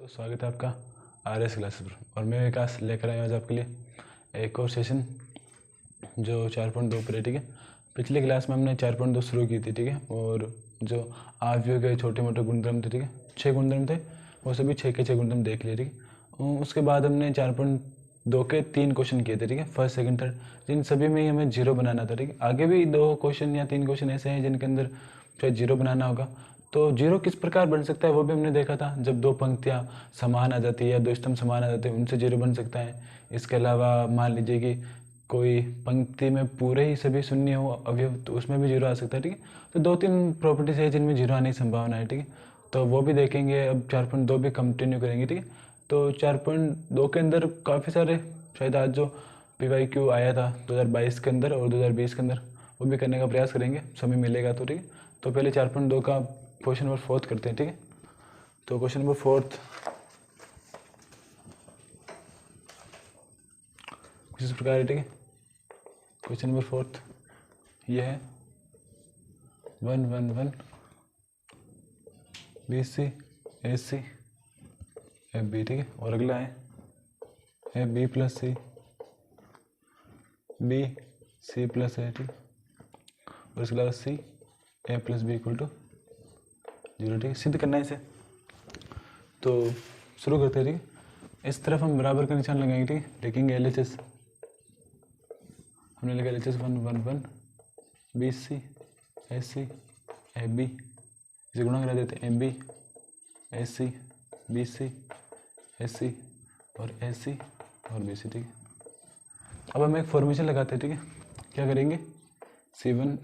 तो स्वागत है आपका RS क्लासेस पर। और मैं विकास लेकर आया हूँ आज आपके लिए एक और सेशन जो 4.2 पर है। ठीक है, पिछली क्लास में हमने 4.2 शुरू की थी। ठीक है, और जो आव्यूह के छोटे मोटे गुणधर्म थे, ठीक है, 6 गुणधर्म थे, वो सभी 6 के 6 गुणधर्म देख लिए। ठीक है, उसके बाद हमने 4.2 के 3 क्वेश्चन किए थे। ठीक है, फर्स्ट सेकंड थर्ड, जिन सभी में ही हमें जीरो बनाना था। ठीक है, आगे भी 2 क्वेश्चन या 3 क्वेश्चन ऐसे हैं जिनके अंदर शायद जीरो बनाना होगा। तो जीरो किस प्रकार बन सकता है वो भी हमने देखा था। जब 2 पंक्तियां समान आ जाती है या 2 स्तंभ समान आ जाते हैं, उनसे जीरो बन सकता है। इसके अलावा मान लीजिए कि कोई पंक्ति में पूरे ही सभी शून्य हो अवयव, तो उसमें भी जीरो आ सकता है। ठीक है, तो 2-3 प्रॉपर्टीज है जिनमें जीरो आने की संभावना है। ठीक है, तो वो भी देखेंगे। अब 4.2 भी कंटिन्यू करेंगे। ठीक है, तो 4.2 के अंदर काफ़ी सारे, शायद आज जो PYQ आया था 2022 के अंदर और 2020 के अंदर, वो भी करने का प्रयास करेंगे, समय मिलेगा तो। ठीक है, तो पहले 4.2 का क्वेश्चन नंबर 4 करते हैं। ठीक है, तो क्वेश्चन नंबर 4 कुछ इस प्रकार है। ठीक है, क्वेश्चन नंबर 4 ये है 1 1 1 BC AC FB। ठीक है, और अगला है FB plus C B C plus A। ठीक, और इसके अलावा C A plus B equal to 0। ठीक है, सिद्ध करना है इसे। तो शुरू करते हैं। ठीक है, इस तरफ हम बराबर का निशान लगाएंगे। ठीक है, लिखेंगे LHS, हमने लिखा LHS 1 1 1 BC AC AB, इसे गुणा करा देते हैं MB AC BC AC और AC और BC। ठीक है, अब हम एक फॉर्मेशन लगाते हैं। ठीक है, क्या करेंगे, C1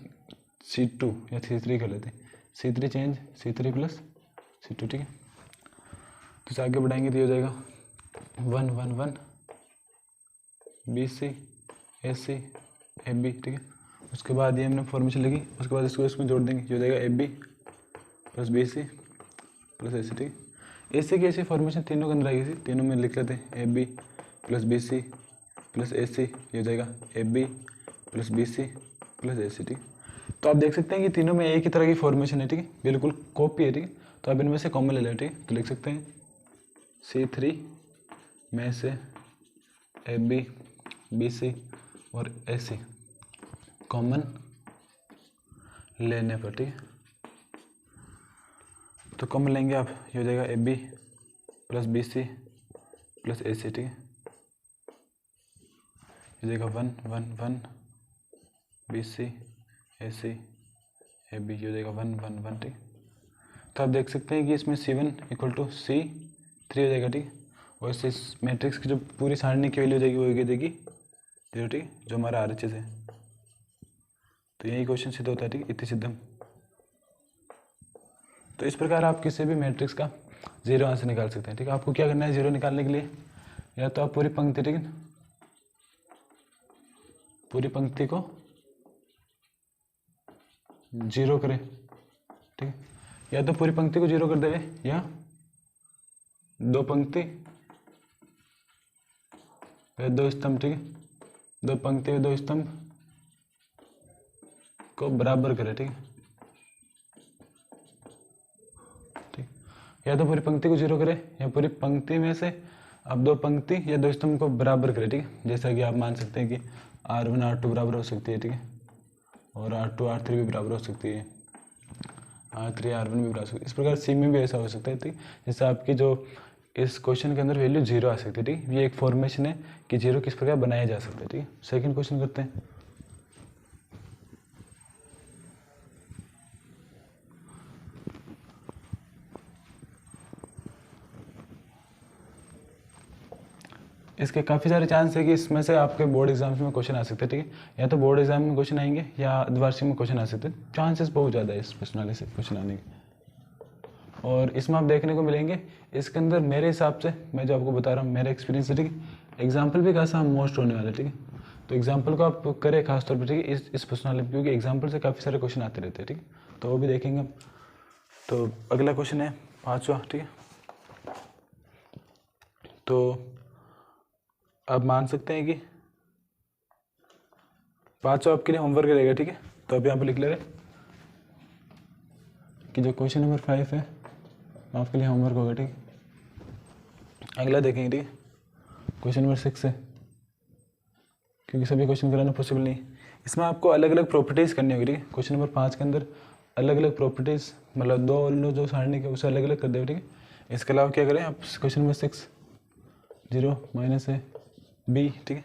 C2 या C3 कर लेते हैं, C3 change C3 plus C2। ठीक है, तो इसे आगे बढ़ाएंगे तो ये हो जाएगा 1 1 1 BC AC AB। ठीक है, उसके बाद ये हमने फॉर्मेशन लगी, उसके बाद इसको इसमें जोड़ देंगे, ये हो जाएगा AB plus BC plus AC। ठीक है, AC की ऐसी फॉर्मेशन तीनों के अंदर आएगी थी, तीनों में लिख लेते हैं AB plus BC plus AC, ये हो जाएगा AB plus BC plus AC। ठीक, तो आप देख सकते हैं कि तीनों में एक ही तरह की फॉर्मेशन है। ठीक है, बिल्कुल कॉपी है। ठीक है, तो आप इनमें से कॉमन ले लें। ठीक है, तो लिख सकते हैं C3 में से AB BC और AC कॉमन लेने पर। ठीक है, तो कॉमन लेंगे आप, ये हो जाएगा AB plus BC plus AC। ठीक है, ये हो जाएगा 1 1 1 BC AC AB, ये हो जाएगा 1 1 1। ठीक, तो आप देख सकते हैं कि इसमें C1 इक्वल टू C3 हो जाएगा। ठीक, और इस मैट्रिक्स की जो पूरी सारणी की वैल्यू हो जाएगी वो हो जाएगी 0। ठीक, जो हमारा RHS है। तो यही क्वेश्चन सिद्ध होता है। ठीक, इति सिद्धम। तो इस प्रकार आप किसी भी मैट्रिक्स का जीरो आंसर निकाल सकते हैं। ठीक, आपको क्या करना है जीरो निकालने के लिए, या तो आप पूरी पंक्ति, ठीक है, पूरी पंक्ति को जीरो करें। ठीक, या तो पूरी पंक्ति को जीरो कर देवे, या 2 पंक्ति व 2 स्तंभ। ठीक है, 2 पंक्ति व 2 स्तंभ को बराबर करें। ठीक, ठीक, या तो पूरी पंक्ति को जीरो करें, या पूरी पंक्ति में से अब 2 पंक्ति या 2 स्तंभ को बराबर करें। ठीक है, जैसा कि आप मान सकते हैं कि R1 R2 बराबर हो सकती है। ठीक है, और R2 R3 भी बराबर हो सकती है, R3 R1 भी बराबर हो सकती है। इस प्रकार C में भी ऐसा हो सकता है। ठीक, जैसे आपकी जो इस क्वेश्चन के अंदर वैल्यू जीरो आ सकती है। ठीक, ये एक फॉर्मेशन है कि जीरो किस प्रकार बनाया जा सकता है। ठीक, सेकंड क्वेश्चन करते हैं। इसके काफ़ी सारे चांस है कि इसमें से आपके बोर्ड एग्जाम्स में क्वेश्चन आ सकते हैं। ठीक है, या तो बोर्ड एग्जाम में क्वेश्चन आएंगे या द्वार्षिक में क्वेश्चन आ सकते हैं। चांसेस बहुत ज़्यादा है इस प्रश्नावली से क्वेश्चन आने के, और इसमें आप देखने को मिलेंगे। इसके अंदर मेरे हिसाब से, मैं जो आपको बता रहा हूँ मेरा एक्सपीरियंस है। ठीक है, एग्जाम्पल भी खासा मोस्ट होने वाला है। ठीक है, तो एग्जाम्पल को आप करें खासतौर पर। ठीक है, इस प्रश्नावली, क्योंकि एग्जाम्पल से काफ़ी सारे क्वेश्चन आते रहते हैं। ठीक, तो वो भी देखेंगे हम। तो अगला क्वेश्चन है 5वां। ठीक है, तो आप मान सकते हैं कि 5वां आपके लिए होमवर्क रहेगा। ठीक है, तो अब यहाँ पर लिख ले रहे कि जो क्वेश्चन नंबर 5 है आपके लिए होमवर्क होगा। ठीक, अगला देखेंगे, ठीक है। क्वेश्चन नंबर 6 है, क्योंकि सभी क्वेश्चन कराना पॉसिबल नहीं है। इसमें आपको अलग अलग प्रॉपर्टीज़ करनी होगी, ठीक है। क्वेश्चन नंबर 5 के अंदर अलग अलग प्रॉपर्टीज़, मतलब दो लो जो सारणी के उसे अलग अलग कर देंगे, ठीक है। इसके अलावा क्या करें आप, question number 6 0 minus A B, ठीक है,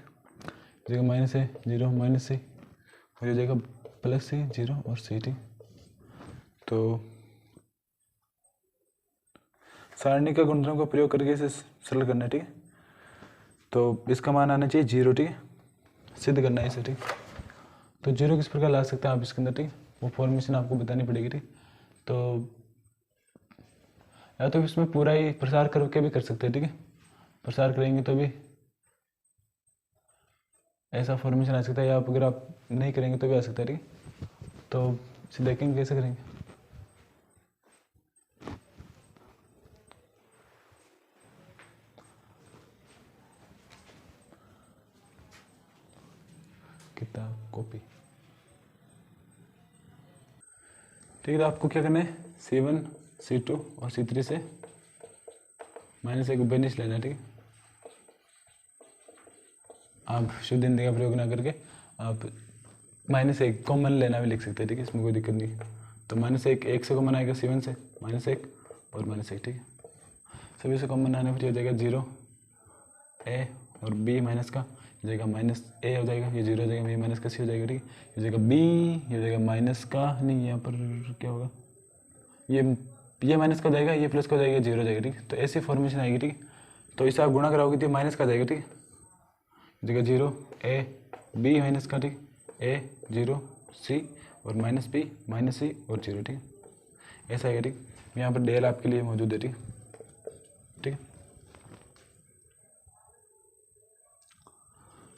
जगह माइनस ए 0 माइनस सी, और ये जगह प्लस सी 0 और सी, ठीक। तो सारणी का गुणधर्म का प्रयोग करके इसे सरल करना है, ठीक है। तो इसका मान आना चाहिए 0, ठीक है, सिद्ध करना है इसे, ठीक। तो 0 किस प्रकार ला सकते हैं आप इसके अंदर, ठीक, वो फॉर्मेशन आपको बतानी पड़ेगी, ठीक। तो या तो इसमें पूरा ही प्रसार करके भी कर सकते हैं, ठीक है। प्रसार करेंगे तो भी ऐसा फॉर्मेशन आ सकता है, या अगर आप नहीं करेंगे तो भी आ सकता है, ठीक। तो इसे देखेंगे कैसे करेंगे। किताब कॉपी, ठीक है। तो आपको क्या करना है, C1 C2 और C3 से -1 बेनिश लेना है, ठीक है। आप शुद्ध हिंदी का प्रयोग ना करके आप -1 कॉमन लेना भी लिख सकते हैं, ठीक है, इसमें कोई दिक्कत नहीं। तो -1 से कॉमन आएगा C1 से -1 और -1, ठीक है। सभी से कॉमन आने पर हो जाएगा 0 A और B माइनस का, ये जाएगा -A हो जाएगा, ये 0 हो जाएगा, ये माइनस का C हो जाएगा, ठीक है। ये जाएगा B, ये जाएगा माइनस का, नहीं यहाँ पर क्या होगा, ये माइनस का जाएगा, ये प्लस का जाएगा, 0 हो जाएगा, ठीक। तो ऐसी फॉर्मेशन आएगी, ठीक। तो इसे आप गुणा कराओगे तो माइनस का जाएगा, ठीक, जगह 0 A B माइनस का, ठीक, A 0 C और -B -C और 0, ठीक। ऐसा आएगा, ठीक। यहाँ पर डेल आपके लिए मौजूद है, ठीक, ठीक है।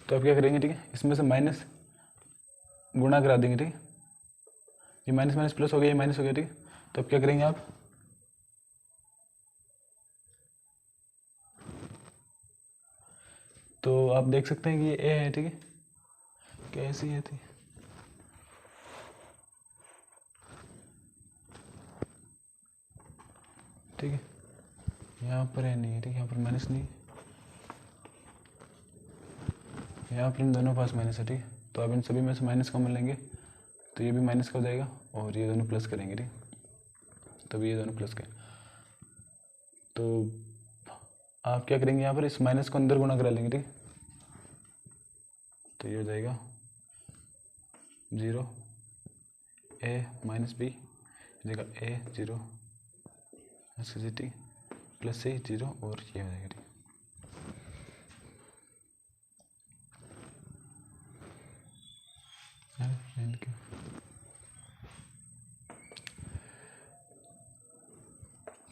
तो आप क्या करेंगे, ठीक है, इसमें से माइनस गुणा करा देंगे, ठीक। ये माइनस माइनस प्लस हो गया, ये माइनस हो गया, ठीक। तो अब क्या करेंगे आप, तो आप देख सकते हैं कि ये ए है, ठीक है, कैसी है थी, ठीक है। यहाँ पर है नहीं है, ठीक है, यहाँ पर माइनस नहीं, यहाँ पर इन दोनों पास माइनस है, ठीक है। तो आप इन सभी में से माइनस कॉमन लेंगे तो ये भी माइनस का हो जाएगा और ये दोनों प्लस करेंगे, ठीक। तब ये दोनों प्लस के, तो आप क्या करेंगे, यहाँ पर इस माइनस को अंदर गुणा करा लेंगे, ठीक। तो ये हो जाएगा 0 A -B जगह A 0 SCT प्लस C 0 और ये हो जाएगा, ठीक।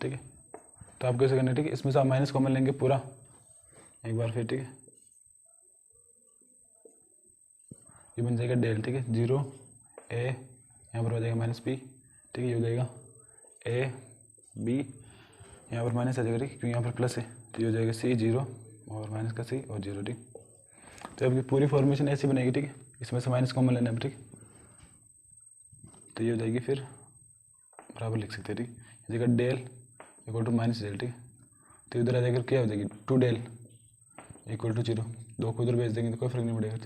ठीक है। तो आप कैसे करना है, ठीक है, इसमें से आप माइनस कॉमन लेंगे पूरा एक बार फिर, ठीक है। ये बन जाएगा डेल, ठीक है, 0 A यहाँ पर हो जाएगा -B, ठीक है, ये हो जाएगा A B, यहाँ पर माइनस आ जाएगा, ठीक, क्योंकि यहाँ पर प्लस है, तो ये हो जाएगा C 0 और माइनस का C और 0, ठीक। तो आपकी पूरी फॉर्मेशन ऐसी बनेगी, ठीक है, इसमें से माइनस कॉमन लेना है, ठीक। तो ये हो जाएगी, फिर बराबर लिख सकते हैं, ठीक, ये जगह del equal to minus del, ठीक। तो इधर आ जाकर क्या हो जाएगी 2 डेल इक्वल टू 0, 2 को उधर भेज देंगे तो कोई फर्क नहीं पड़ेगा।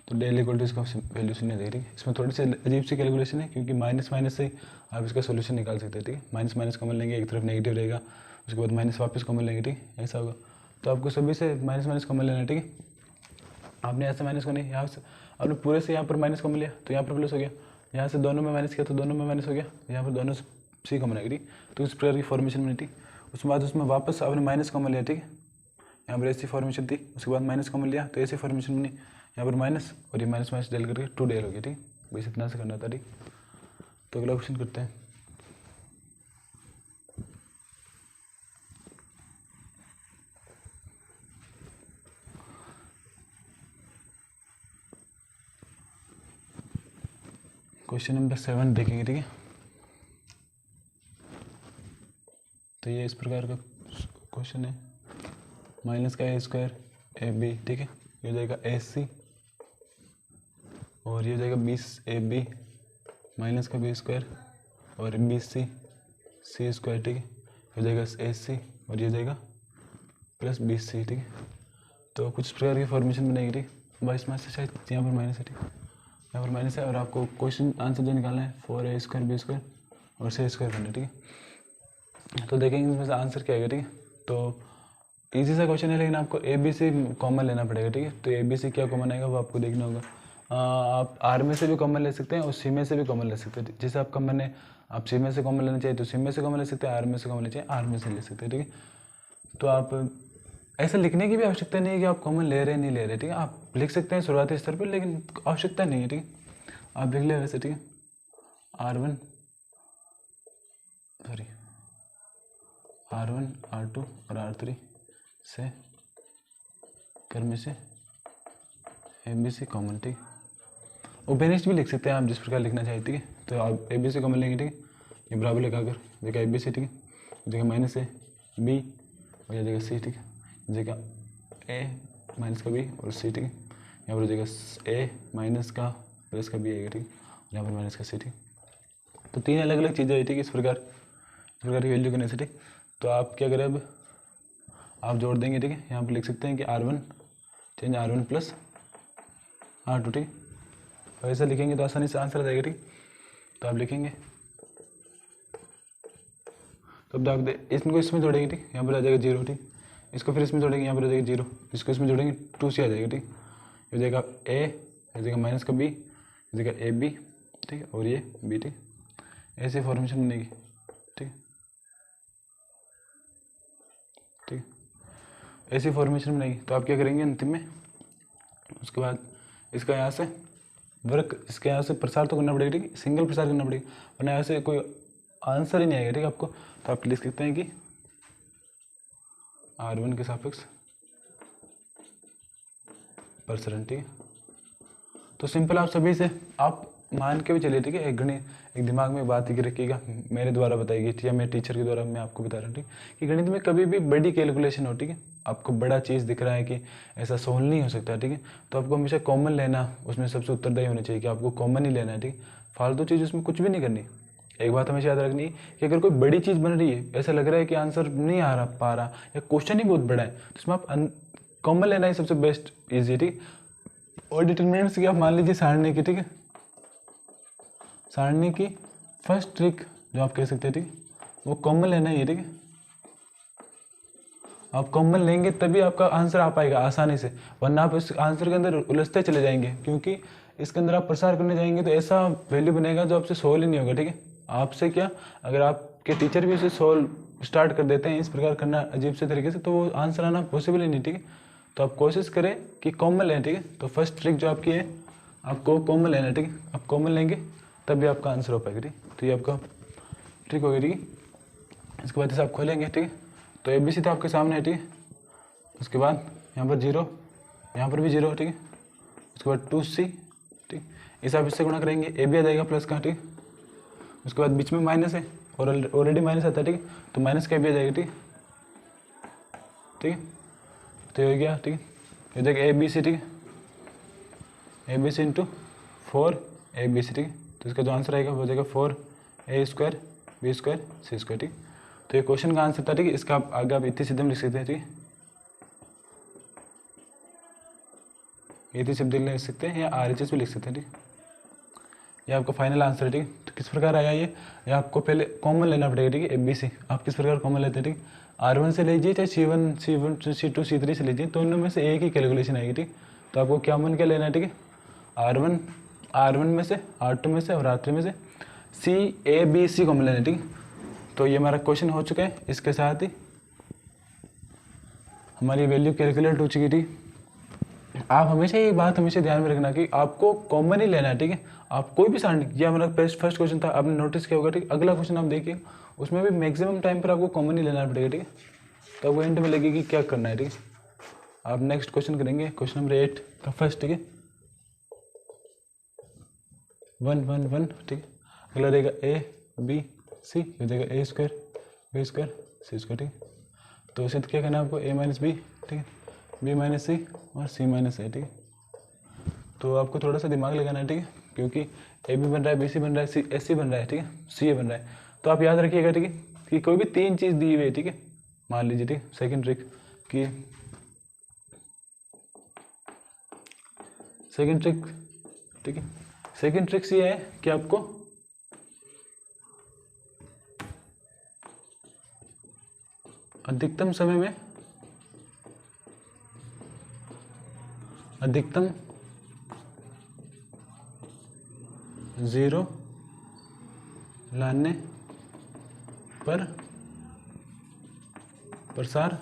तो डेल इक्वल टू इसका वैल्यू शून्य देगी, ठीक है। इसमें थोड़ी सी अजीब सी कैलकुलेशन है, क्योंकि माइनस माइनस से आप इसका सोल्यूशन निकाल सकते हैं, ठीक है। माइनस माइनस कॉमन लेंगे, एक तरफ नेगेटिव रहेगा, उसके बाद माइनस वापस कॉमन लेंगे, ठीक, ऐसा होगा। तो आपको सभी से माइनस माइनस कॉमन लेना है, ठीक है। आपने यहाँ से माइनस को नहीं, यहाँ से आपने पूरे से यहाँ पर माइनस कॉमन लिया तो यहाँ पर प्लस हो गया, यहाँ से दोनों में माइनस किया तो दोनों में माइनस हो गया, यहाँ पर दोनों सी कॉमन आएगी, ठीक। तो इस प्रकार की फॉर्मेशन बनी, ठीक। उसके बाद उसमें वापस आपने माइनस कॉमन लिया, ठीक है, यहाँ पर ऐसी फॉर्मेशन थी, उसके बाद माइनस कॉमन लिया तो ऐसी फॉर्मेशन बनी, यहाँ पर माइनस और ये माइनस माइनस डेल करके 2 डेल हो गया, ठीक। बस इतना से करना था, ठीक। तो अगला क्वेश्चन करते हैं। क्वेश्चन नंबर 7 देखेंगे, ठीक है। तो ये इस प्रकार का क्वेश्चन है, माइनस का A² AB, ठीक है, ये हो जाएगा AC और ये हो जाएगा 20AB माइनस का B² और BC C², ठीक है, हो जाएगा AC और ये हो जाएगा प्लस 20c, ठीक है। तो कुछ इस प्रकार की फॉर्मेशन बनेगी, ठीक है। 22 में से शायद यहाँ पर माइनस है, ठीक है, यहाँ पर माइनस है। और आपको क्वेश्चन आंसर जो निकालना है 4a² b² और c² करना है, ठीक है। तो देखेंगे इसमें से आंसर क्या आएगा, ठीक है। तो इजी सा क्वेश्चन है, लेकिन आपको ए बी सी कॉमन लेना पड़ेगा, ठीक है। तो ए बी सी क्या कॉमन आएगा वो आपको देखना होगा। आप आर में से भी कॉमन ले सकते हैं और सी में से भी कॉमन ले सकते हैं। जैसे आपका मन है आप सी में से कॉमन लेना चाहिए तो सी में से कॉमन ले सकते हैं, आर में से कॉमन लेना चाहिए आर में से ले सकते हैं, ठीक है। तो आप ऐसा लिखने की भी आवश्यकता नहीं है कि आप कॉमन ले रहे हैं नहीं ले रहे, ठीक है। आप लिख सकते हैं शुरुआती स्तर पर, लेकिन आवश्यकता नहीं है, ठीक है। आप लिख ले वैसे, ठीक है। R1 R2 और R3 से कर में से ABC कॉमन, ठीक है। ओपेनिस्ट भी लिख सकते हैं आप जिस प्रकार लिखना चाहिए, ठीक है। तो आप ABC कॉमन लेंगे, ठीक है। ये बराबर लगाकर जगह ABC, ठीक है, जगह माइनस है B और यह जगह C, ठीक है, जगह A माइनस का B और C, ठीक है। यहाँ पर जगह A माइनस का प्लस का B आएगा, ठीक है, यहाँ पर माइनस का C, ठीक है। तो तीन अलग अलग चीज़ें आई, ठीक है, इस प्रकार की वैल्यू करने से, ठीक। तो आप क्या करें, अब आप जोड़ देंगे, ठीक है। यहाँ पर लिख सकते हैं कि R1 change R1 plus R2, ठीक। तो ऐसा लिखेंगे तो आसानी से आंसर आ जाएगा, ठीक। तो आप लिखेंगे तो अब आप इसको इसमें जोड़ेंगे, ठीक, यहाँ पर आ जाएगा 0, ठीक। इसको फिर इसमें जोड़ेंगे, यहाँ पर आ जाएगा 0, इसको इसमें जोड़ेंगे 2c आ जाएगा, ठीक। ये हो जाएगा A, ये जगह माइनस का B, ये जगह AB, ठीक, और ये B, ठीक। ऐसे फॉर्मेशन बनेगी, ठीक ठीक, ऐसी फॉर्मेशन बनेगी। तो आप क्या करेंगे अंतिम में, उसके बाद इसका यहाँ से वर्क, इसके यहाँ से प्रसार तो करना पड़ेगा, ठीक, सिंगल प्रसार करना पड़ेगा, वरना यहाँ से कोई आंसर ही नहीं आएगा, ठीक आपको। तो आप लिख सकते हैं कि R1 के सापेक्ष प्रसरण, ठीक है। तो सिंपल आप सभी से आप मान के भी चलिए, ठीक है। एक दिमाग में बात ही रखिएगा, मेरे द्वारा बताई गई थी या मेरे टीचर के द्वारा मैं आपको बता रहा हूँ, ठीक, कि गणित में कभी भी बड़ी कैलकुलेशन हो, ठीक है, आपको बड़ा चीज़ दिख रहा है कि ऐसा सोल्व नहीं हो सकता, ठीक है, तो आपको हमेशा कॉमन लेना, उसमें सबसे उत्तरदायी होना चाहिए कि आपको कॉमन ही लेना है, ठीक। फालतू चीज़ उसमें कुछ भी नहीं करनी। एक बात हमेशा याद रखनी है कि अगर कोई बड़ी चीज़ बन रही है, ऐसा लग रहा है कि आंसर नहीं आ पा रहा या क्वेश्चन ही बहुत बड़ा है, तो उसमें आप कॉमन लेना ही सबसे बेस्ट ईजी, ठीक। और डिटरमिनेंट्स की आप मान लीजिए सारणी की, ठीक है, सारणी की फर्स्ट ट्रिक जो आप कह सकते हैं, ठीक, वो कॉमन लेना ही है, ठीक है। आप कॉमन लेंगे तभी आपका आंसर आ पाएगा आसानी से, वरना आप इस आंसर के अंदर उलझते चले जाएंगे, क्योंकि इसके अंदर आप प्रसार करने जाएंगे तो ऐसा वैल्यू बनेगा जो आपसे सोल्व ही नहीं होगा, ठीक है। आपसे क्या, अगर आपके टीचर भी उसे सोल्व स्टार्ट कर देते हैं इस प्रकार करना अजीब से तरीके से, तो वो आंसर आना पॉसिबल ही नहीं, ठीक है। तो आप कोशिश करें कि कॉमन लें, ठीक है। तो फर्स्ट ट्रिक जो आपकी है, आपको कॉमन लेना है, ठीक है। आप कॉमन लेंगे तभी आपका आंसर हो पाएगा, ठीक। तो ये आपका ट्रिक होगी, ठीक है। इसके बाद जैसे आप खोलेंगे, ठीक है, तो ABC तो आपके सामने है, ठीक है। उसके बाद यहाँ पर 0, यहाँ पर भी 0, ठीक है। उसके बाद 2c, ठीक, इस आप इससे गुणा करेंगे, AB आ जाएगा प्लस का, ठीक। उसके बाद बीच में माइनस है और ऑलरेडी माइनस आता है, ठीक, तो माइनस का भी आ जाएगा, ठीक ठीक। तो ये हो गया, ठीक, ये देखिए ABC, ठीक है, ABC इंटू 4ABC, ठीक है। तो इसका जो आंसर आएगा वो हो जाएगा 4a² b² c², ठीक। तो ये क्वेश्चन का आंसर था, ठीक है। इसका आप आगे आप इतनी सीधे में लिख सकते हैं, ठीक है, इतनी सीधे लिख सकते हैं या RHS भी लिख सकते हैं, ठीक। ये आपका फाइनल आंसर है, ठीक। तो किस प्रकार आया ये आपको पहले कॉमन लेना पड़ेगा, ठीक है। ABC आप किस प्रकार कॉमन लेते हैं, ठीक। R1 से लीजिए चाहे C1 C2 C3 से लीजिए, तो उनमें से एक ही कैलकुलेशन आएगी, ठीक। तो आपको क्या मन क्या लेना है, ठीक है, R1 में से, R2 में से और R3 में से CABC कॉमन लेना है, ठीक। तो ये हमारा क्वेश्चन हो चुका है, इसके साथ ही हमारी वैल्यू कैलकुलेट हो चुकी थी। आप हमेशा ये बात हमेशा ध्यान में रखना कि आपको कॉमन ही लेना है, ठीक है। आप कोई भी सारणी, ये हमारा फर्स्ट क्वेश्चन था, आपने नोटिस किया होगा, ठीक। अगला क्वेश्चन आप देखिए, उसमें भी मैक्सिमम टाइम पर आपको कॉमन ही लेना पड़ेगा, ठीक है। तो आपको एंड में लगेगी कि क्या करना है, ठीक है। आप नेक्स्ट क्वेश्चन करेंगे, क्वेश्चन नंबर 8 का फर्स्ट, ठीक है, 1 1 1, ठीक है। अगला रहेगा ABC, ये देगा a² b² c², ठीक। तो इसे क्या करना है आपको, a - b, ठीक है, b - c और c - a, ठीक है। तो आपको थोड़ा सा दिमाग लगाना है, ठीक है, क्योंकि AB बन रहा है, BC बन रहा है, AC बन रहा है, ठीक है, CA बन रहा है। तो आप याद रखिएगा, ठीक है, कि कोई भी तीन चीज़ दी हुई है, ठीक है, मान लीजिए, ठीक, सेकंड ट्रिक कि सेकंड ट्रिक, ठीक है, सेकंड ट्रिक्स ये है कि आपको अधिकतम समय में अधिकतम 0 लाने पर प्रसार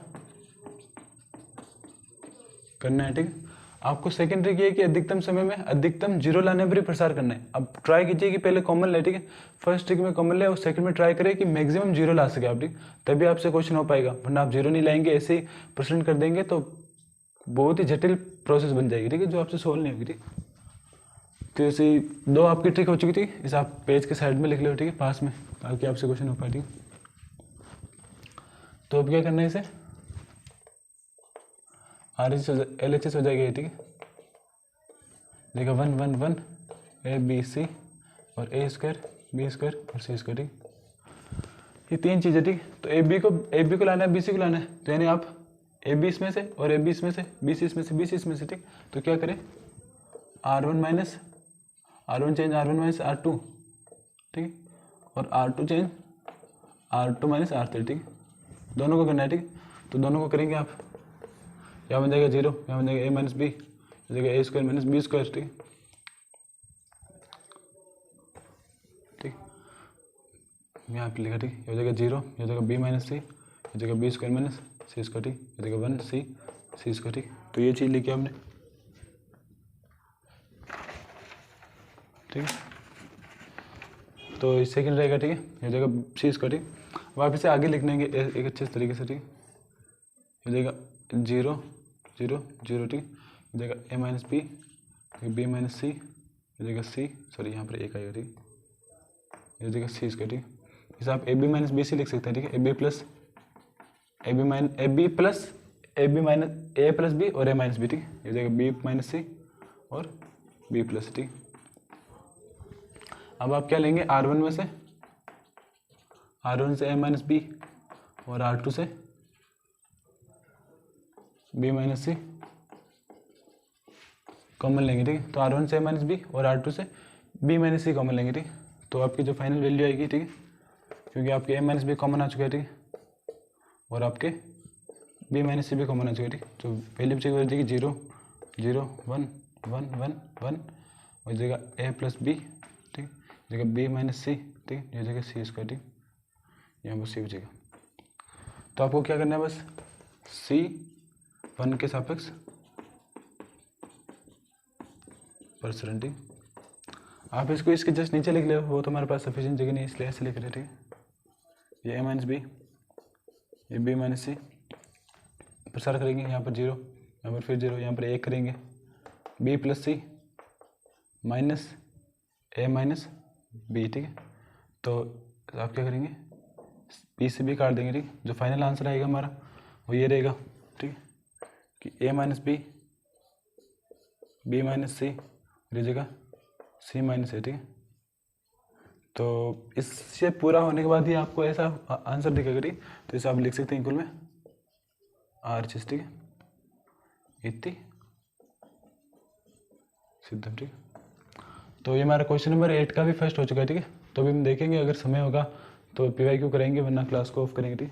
करना है, ठीक है। आपको सेकंड ट्रिक ये है कि अधिकतम समय में अधिकतम 0 लाने पर ही प्रसार करना है। अब ट्राई कीजिए कि पहले कॉमन ले, ठीक है, फर्स्ट ट्रिक में कॉमन ले और सेकंड में ट्राई करें कि मैक्सिमम 0 ला सके आप, ठीक, तभी आपसे क्वेश्चन हो पाएगा, वरना आप 0 नहीं लाएंगे, ऐसे ही परसेंट कर देंगे तो बहुत ही जटिल प्रोसेस बन जाएगी, ठीक है, जो आपसे सोल्व नहीं होगी, ठीक। तो ऐसे 2 आपकी ट्रिक हो चुकी थी, इसे आप पेज के साइड में लिख लो, ठीक है, पास में, ताकि आपसे क्वेश्चन हो पाए, ठीक। तो अब क्या करना है, इसे LHS हो जाएगी, ठीक है, देखा 1 1 1 ABC और A स्क्वायर B स्क्वायर और C स्क्वायर, ठीक, ये 3 चीज़ें, ठीक। तो AB को लाना है, BC को लाना है, तो यानी आप AB इसमें से और AB इसमें से, BC इसमें से, BC इसमें से, ठीक। तो क्या करें, R1 change R1 minus R2, ठीक, और R2 change R2 minus R3, ठीक, दोनों को करना है, ठीक। तो दोनों को करेंगे आप, यहाँ बन जाएगा 0, यहाँ बन जाएगा A माइनस B, जगह A square minus B square, ठीक, ठीक, यहाँ पे लिखा, ठीक, ये हो जाएगा 0, ये हो जाएगा B माइनस C, ये जगह B square minus C square, ठीक, ये जगह 1C C स्क्वायर, ठीक। तो ये चीज़ लिखी हमने, ठीक, तो सेकंड रहेगा, ठीक है, ये जगह C स्क्वायर, ठीक। अब आप इसे आगे लिख लेंगे एक अच्छे तरीके से, ठीक, ये जाएगा 0 0 0, ठीक, ये जाएगा A minus B, B minus C, ये जगह C, सॉरी यहाँ पर एक आएगा, ठीक, ये जगह C स्क्वायर, ठीक। इसे आप AB माइनस BC लिख सकते हैं, ठीक है, AB plus A plus B और A माइनस B, ठीक, ये जगह B माइनस C और B प्लस, ठीक। अब आप क्या लेंगे, R1 में से A माइनस B और R2 से B माइनस C कॉमन लेंगे, ठीक, तो R1 से A माइनस B और R2 से B माइनस C कॉमन लेंगे, ठीक। तो आपकी जो फाइनल वैल्यू आएगी, ठीक है, क्योंकि आपके A माइनस B कॉमन आ चुका है, ठीक, और आपके B माइनस C भी कॉमन आ चुका है, ठीक। तो वैल्यू चाहिए हो जाएगी 0 0 1 1 1 1 और जगह A प्लस B, ठीक, जगह B माइनस C, ठीक, ये जगह C स्क्वायर, ठीक, यहाँ पर C बचेगा। तो आपको क्या करना है, बस C1 के सापेक्ष परसेंट, ठीक। आप इसको इसके जस्ट नीचे लिख ले, वो तो हमारे पास सफिशिएंट जगह नहीं, इसलिए ऐसे लिख रहे, ठीक। ये A माइनस B, ये B माइनस C, प्रसार करेंगे, यहाँ पर 0, यहाँ पर फिर 0, यहाँ पर 1 करेंगे, B plus C minus A minus B, ठीक है। तो आप क्या करेंगे, B से B काट देंगे, ठीक। जो फाइनल आंसर आएगा हमारा वो ये रहेगा, ठीक, कि A minus B, B minus C, ये जगह C माइनस A, ठीक है। तो इससे पूरा होने के बाद ही आपको ऐसा आंसर दिखेगा, ठीक। तो इसे आप लिख सकते हैं इक्वल में RHS, ठीक है, इतनी सिद्धम, ठीक। तो ये हमारा क्वेश्चन नंबर 8 का भी फर्स्ट हो चुका है, ठीक है। तो अभी हम देखेंगे, अगर समय होगा तो PYQ करेंगे, वरना क्लास को ऑफ करेंगे, ठीक।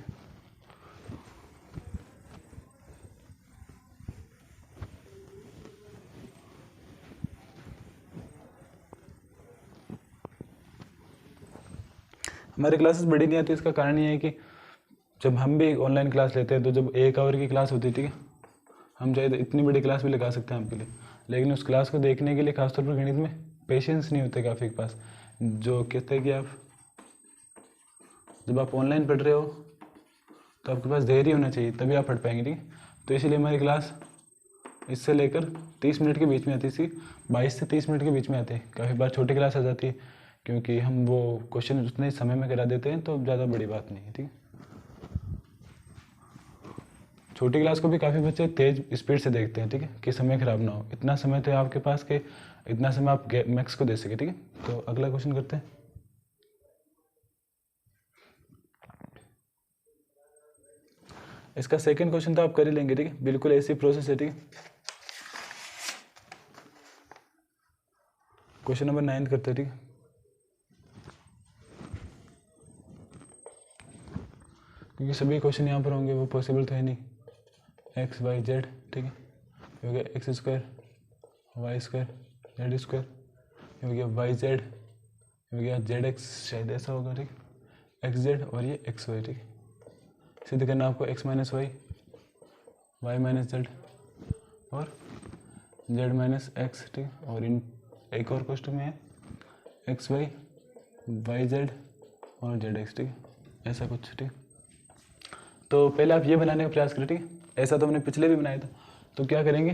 हमारी क्लासेस बड़ी नहीं आती, इसका कारण ये है कि जब हम भी ऑनलाइन क्लास लेते हैं तो जब 1 आवर की क्लास होती है, ठीक है, हम चाहे तो इतनी बड़ी क्लास भी लगा सकते हैं आपके लिए, लेकिन उस क्लास को देखने के लिए खासतौर पर गणित में पेशेंस नहीं होते काफ़ी के पास, जो कहते हैं कि आप जब आप ऑनलाइन पढ़ रहे हो तो आपके पास धैर्य होना चाहिए, तभी आप पढ़ पाएंगे, ठीक है। तो इसीलिए हमारी क्लास इससे लेकर 30 मिनट के बीच में आती है, 22 से 30 मिनट के बीच में आते हैं। काफ़ी बार छोटी क्लास आ जाती है, क्योंकि हम वो क्वेश्चन उतने समय में करा देते हैं, तो ज़्यादा बड़ी बात नहीं है, ठीक है। छोटी क्लास को भी काफ़ी बच्चे तेज स्पीड से देखते हैं, ठीक है, कि समय खराब ना हो। इतना समय तो है आपके पास कि इतना समय आप मैक्स को दे सके, ठीक है। तो अगला क्वेश्चन करते हैं। इसका सेकंड क्वेश्चन तो आप कर ही लेंगे, ठीक है, बिल्कुल ऐसी प्रोसेस है, ठीक है। क्वेश्चन नंबर 9 करते हैं, ठीक है। क्योंकि सभी क्वेश्चन यहाँ पर होंगे वो पॉसिबल तो है नहीं। एक्स वाई जेड, ठीक है, ये हो गया x square y square z square, ये हो गया वाई जेड, ये हो गया जेड एक्स, शायद ऐसा होगा, ठीक है, एक्स जेड और ये एक्स वाई, ठीक है। सिद्ध करना आपको x minus y, y minus z और जेड माइनस एक्स, ठीक है। और इन एक और क्वेश्चन में है एक्स वाई वाई जेड और जेड एक्स, ठीक है, ऐसा कुछ, ठीक है। तो पहले आप ये बनाने का प्रयास करें, ठीक है। ऐसा तो हमने पिछले भी बनाया था, तो क्या करेंगे,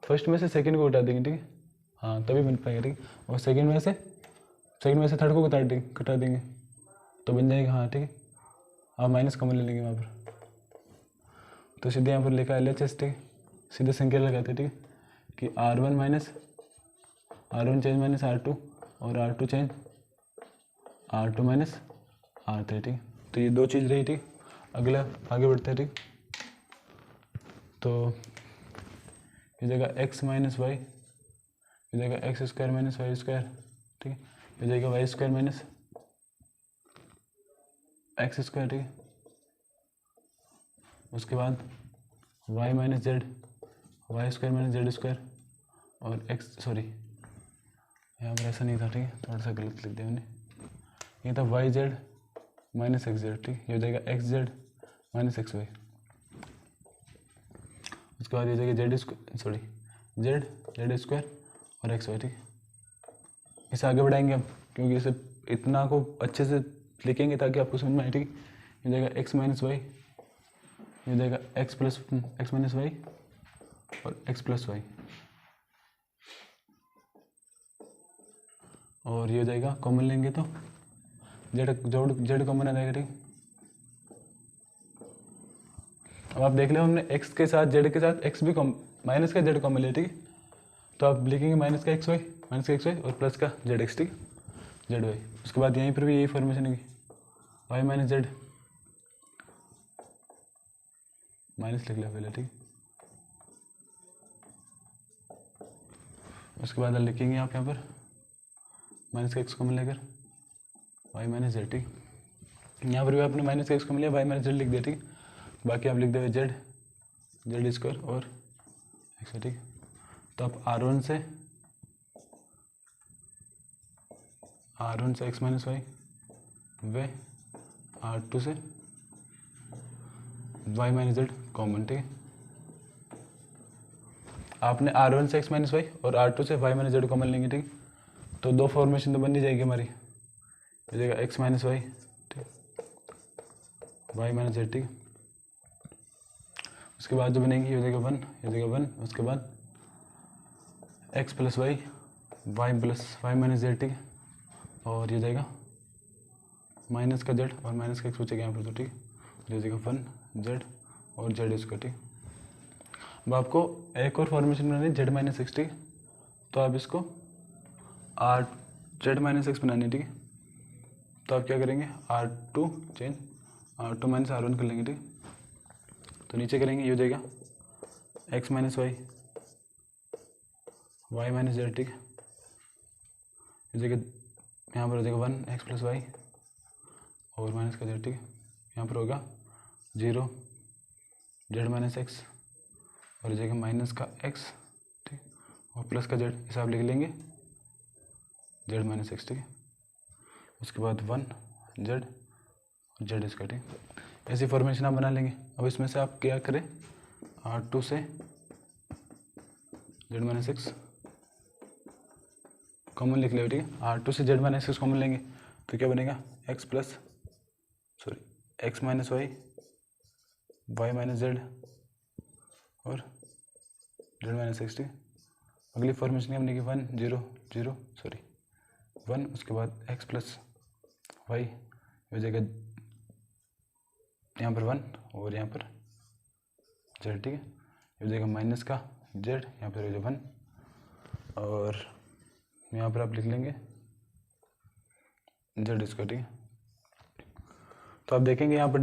फर्स्ट में से सेकंड को हटा देंगे, ठीक है, हाँ तभी बन पाएगा, ठीक है। और सेकंड में से थर्ड को घटा देंगे तो बन जाएगा, हाँ ठीक है। आप माइनस कॉमन ले लेंगे वहाँ पर, तो सीधे यहाँ पर लिखा LHS, ठीक है, सीधे संख्या लगाते हैं, ठीक है, कि R1 चेंज माइनस R2 और R2 change R2 minus R3, ठीक है। तो ये दो चीज़ रही, ठीक। अगला आगे बढ़ते हैं, ठीक। तो ये जगह x माइनस वाई, ये जगह x square minus y square, ठीक है, ये जगह y square minus x square, ठीक है। उसके बाद y minus z, y square minus z square और एक्स, सॉरी यहाँ पर ऐसा नहीं था, ठीक है, थोड़ा सा गलत लिख दिया मैंने, ये था y z minus x z, ठीक, ये हो जाएगा x z minus x y. उसके बाद ये जाएगा जेड स्क्वायर और एक्स वाई, ठीक। इसे आगे बढ़ाएंगे हम, क्योंकि इसे इतना को अच्छे से लिखेंगे ताकि आपको समझ में आए, ठीक। ये जाएगा एक्स माइनस वाई, ये जाएगा एक्स माइनस वाई और एक्स प्लस वाई, और ये जाएगा कॉमन लेंगे तो जेड कॉमन आ जाएगा, ठीक। अब आप देख लो हमने x के साथ जेड के साथ x भी माइनस का जेड कॉमन लिया, ठीक है। तो आप लिखेंगे माइनस का एक्स वाई और प्लस का जेड एक्स, ठीक, जेड वाई। उसके बाद यहीं पर भी यही फॉर्मेशन है, वाई माइनस जेड, माइनस लिख लिया पहले, ठीक। उसके बाद लिखेंगे आप यहाँ पर माइनस का एक्स कॉमन लेकर वाई माइनस जेड, ठीक। यहाँ पर भी आपने माइनस का एक्स कॉमन लिया, वाई माइनस जेड लिख दिया, ठीक। बाकी आप लिख देंगे जेड स्क्वायर और एक्स, ठीक। तो आप R1 से एक्स माइनस वाई वे R2 से वाई माइनस जेड कॉमन, ठीक है। आपने R1 से एक्स माइनस वाई और R2 से वाई माइनस जेड कॉमन लेंगे, ठीक। तो दो फॉर्मेशन तो बन ही जाएगी हमारी, हो जाएगा एक्स माइनस वाई, ठीक, वाई माइनस जेड, ठीक। उसके बाद जो बनेंगी ये हो जाएगा वन, उसके बाद x plus y y minus z, ठीक है। और ये जाएगा माइनस का जेड और माइनस का एक्स बचेगा यहाँ पर, तो ठीक, ये जाएगा 1 जेड और जेड इसका, ठीक। अब आपको एक और फॉर्मेशन बनानी है जेड माइनस एक्स, ठीक। तो आप इसको आर जेड माइनस एक्स बनानी है, ठीक है। तो आप क्या करेंगे, R2 change R2 minus R1 कर लेंगे, ठीक। तो नीचे करेंगे ये हो जाएगा x minus y minus z, ठीक है। इस जगह यहाँ पर हो जाएगा 1 एक्स प्लस वाई और माइनस का जेड, ठीक है। यहाँ पर होगा 0 जेड माइनस एक्स और इस जगह माइनस का एक्स, ठीक, और प्लस का जेड, हिसाब लिख लेंगे जेड माइनस एक्स, ठीक है। उसके बाद 1 जेड इसका, ठीक। ऐसी फॉर्मेशन आप बना लेंगे। अब इसमें से आप क्या करें, R2 से जेड माइनस एक्स कॉमन लिख ले, ठीक है। R2 से जेड माइनस एक्स कॉमन लेंगे तो क्या बनेगा, x minus y minus z और जेड माइनस एक्स, ठीक। अगली फॉर्मेशन क्या बनेगी 1 उसके बाद एक्स प्लस वाई हो जाएगा यहाँ पर 1 और यहाँ पर जेड, ठीक है। ये हो जाएगा माइनस का जेड, यहाँ पर हो जाएगा 1 और यहाँ पर आप लिख लेंगे जेड इसका, ठीक है। तो आप देखेंगे यहाँ पर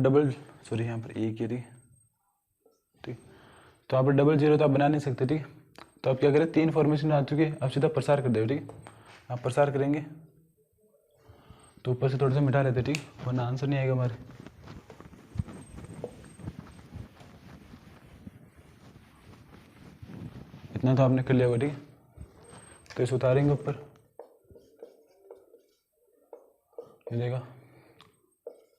यहाँ पर एक ही, तो यहाँ पर डबल जीरो तो आप बना नहीं सकते, ठीक है। तो आप क्या करें, 3 फॉर्मेशन आ चुकी है, आप सीधा प्रसार कर दो, ठीक है। आप प्रसार करेंगे तो ऊपर से थोड़ा सा मिटा लेते, ठीक है, वरना आंसर नहीं आएगा हमारे। इतना तो आपने कर लिया होगा, ठीक है। तो इसे उतारेंगे ऊपर, ये देगा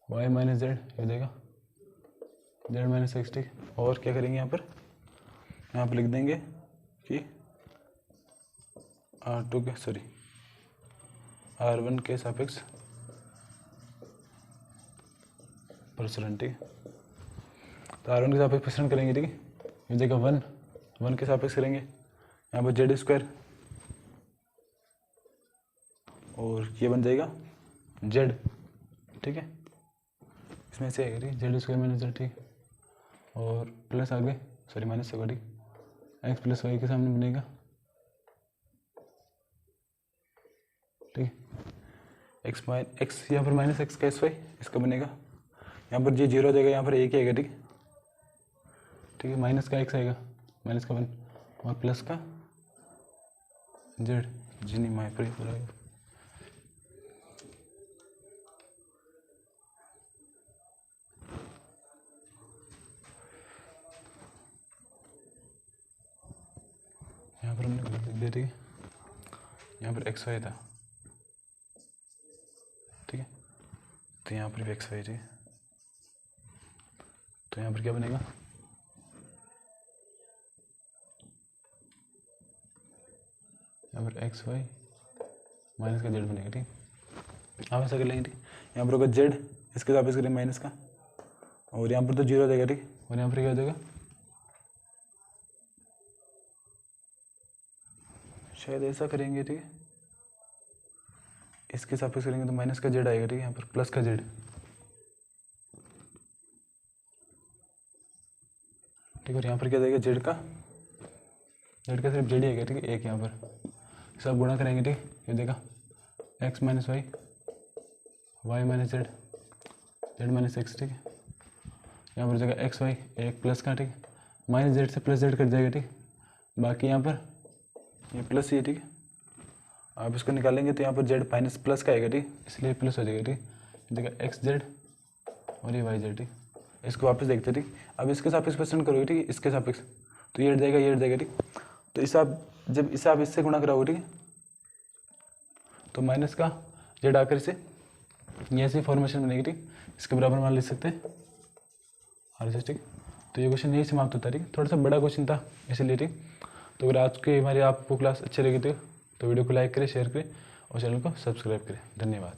y माइनस जेड, ये देगा जेड माइनस एक्स, ठीक। और क्या करेंगे यहाँ पर लिख देंगे कि R2 के सॉरी R1 के सापेक्ष प्रसरण, ठीक है। तो R1 के सापेक्ष प्रसरण करेंगे, ठीक है। ये देगा 1 के सापेक्ष करेंगे, यहाँ पर जेड स्क्वायर, और ये बन जाएगा जेड, ठीक है। इसमें से आएगा, ठीक, जेड स्क्वायर माइनस जेड, ठीक। और प्लस आगे सॉरी माइनस होगा, ठीक। एक्स प्लस वाई के सामने बनेगा, ठीक। एक्स यहाँ पर माइनस एक्स का एस वाई इसका बनेगा, यहाँ पर जी जीरो हो जाएगा, यहाँ पर एक ही आएगा, ठीक। ठीक है, माइनस का एक्स आएगा, माइनस का 1, और प्लस का जेड जी नहीं माई पर ही पूरा आएगा। यहाँ पर हमने लिख दिया, ठीक है। यहाँ पर एक्स वाई था, ठीक है। तो यहाँ पर भी एक्स वाई, ठीक है। तो यहाँ पर क्या बनेगा, यहाँ पर एक्स वाई माइनस का जेड बनेगा, ठीक। आप ऐसा कर लेंगे, ठीक। यहाँ पर होगा जेड, इसके साथ करेंगे माइनस का, और यहाँ पर तो जीरो हो जाएगा, ठीक। और यहाँ पर क्या हो जाएगा, शायद ऐसा करेंगे, ठीक है। इसके सापेक्ष करेंगे तो माइनस का जेड आएगा, ठीक है। यहाँ पर प्लस का जेड, ठीक है। और यहाँ पर क्या देगा, जेड का सिर्फ जेड ही आएगा, ठीक है, एक यहाँ पर सब गुणा करेंगे, ठीक। ये देगा x minus y, y minus z, z minus x, ठीक है। यहाँ पर देगा एक्स वाई एक प्लस का, ठीक, माइनस जेड से प्लस जेड कट जाएगा, ठीक। बाकी यहाँ पर ये प्लस ही है, ठीक है। आप इसको निकालेंगे तो यहाँ पर जेड माइनस प्लस का आएगा, ठीक, इसलिए प्लस हो जाएगा, ठीक। देखा एक्स जेड और ये वाई जेड, ठीक। इसको वापस देखते, ठीक। अब इसके सापेक्ष प्रसरण करोगे, ठीक है, इसके सापेक्ष, तो ये हट जाएगा, ये हट जाएगा, ठीक। तो इसे आप जब इसे आप इससे गुणा कराओगे, ठीक है, तो माइनस का जेड आकर से ये ऐसी फॉर्मेशन बनेगी, ठीक। इसके बराबर मान लिख सकते हैं आर से, ठीक। तो ये क्वेश्चन यही समाप्त होता है, ठीक। थोड़ा सा बड़ा क्वेश्चन था इसलिए, ठीक। तो अगर आज की हमारी आपको क्लास अच्छी लगी थी तो वीडियो को लाइक करें, शेयर करें और चैनल को सब्सक्राइब करें। धन्यवाद।